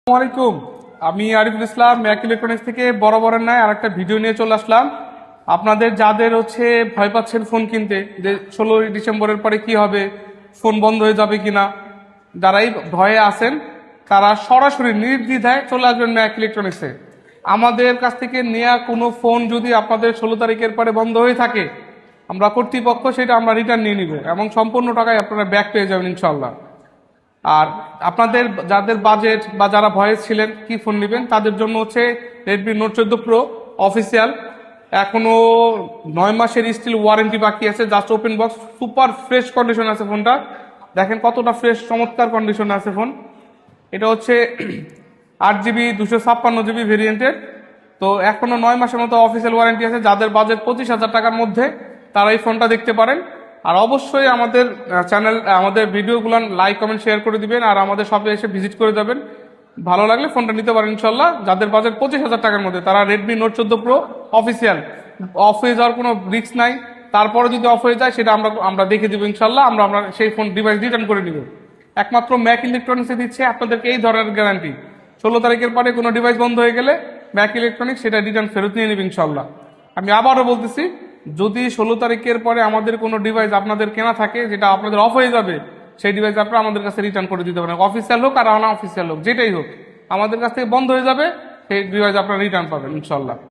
আসসালামাইকুম। আমি Ariful Islam Mac electronics থেকে বরাবরের ন্যায় আরেকটা ভিডিও নিয়ে চলে আসলাম। আপনাদের যাদের ভয় পাচ্ছেন ফোন কিনতে, যে 16ই ডিসেম্বরের পরে কি হবে, ফোন বন্ধ হয়ে যাবে কিনা, যারাই ভয়ে আছেন তারা সরাসরি নির্দ্বিধায় চলে আসবেন ম্যাক ইলেকট্রনিক্সে। আমাদের কাছ থেকে নেওয়া কোনো ফোন যদি আপনাদের 16 তারিখের পরে বন্ধ হয়ে থাকে, আমরা কর্তৃপক্ষ সেটা আমরা রিটার্ন নিয়ে নিব এবং সম্পূর্ণ টাকায় আপনারা ব্যাক পেয়ে যাবেন ইনশাল্লাহ। আর আপনাদের যাদের বাজেট বা যারা ভয়েস ছিলেন কি ফোন নেবেন, তাদের জন্য রেডমি নোট 14 প্রো অফিসিয়াল। এখনো 9 মাসের স্টিল ওয়ারেন্টি বাকি আছে। Just open box, super fresh condition আছে ফোনটা। দেখেন কতটা ফ্রেশ, চমৎকার কন্ডিশনে আছে ফোন। এটা 8GB 256GB ভেরিয়েন্টের। তো এখনো 9 মাসের মতো অফিসিয়াল ওয়ারেন্টি আছে। যাদের বাজেট 25,000 টাকার মধ্যে তারা এই ফোনটা দেখতে পারেন। আর অবশ্যই আমাদের আমাদের ভিডিওগুলো লাইক কমেন্ট শেয়ার করে দিবেন, আর আমাদের শপে এসে ভিজিট করে যাবেন। ভালো লাগলে ফোনটা নিতে পারেন ইনশাল্লাহ। যাদের বাজেট 25,000 টাকার মধ্যে তারা Redmi note 14 pro official. Of হয়ে যাওয়ার কোনো রিস্ক নাই। তারপরে যদি অফ হয়ে যায় সেটা আমরা দেখে দিব ইনশাল্লাহ। আমরা সেই ফোন ডিভাইস রিটার্ন করে নিব। একমাত্র ম্যাক ইলেকট্রনিক্সে দিচ্ছে আপনাদেরকে এই ধরনের গ্যারান্টি। 16 তারিখের পরে কোনো ডিভাইস বন্ধ হয়ে গেলে ম্যাক ইলেকট্রনিক্স সেটা রিটার্ন ফেরত নিয়ে নেবে ইনশাল্লাহ। আমি আবারও বলতেছি, যদি 16 তারিখের পরে আমাদের কোনো ডিভাইস আপনাদের কেনা থাকে যেটা আপনাদের অফ হয়ে যাবে, সেই ডিভাইস আপনারা আমাদের কাছে রিটার্ন করে দিতে পারেন। অফিসিয়াল হোক আর আনঅফিসিয়াল হোক, যেটাই হোক, আমাদের কাছ থেকে বন্ধ হয়ে যাবে সেই ডিভাইস আপনারা রিটার্ন পাবেন ইনশাল্লাহ।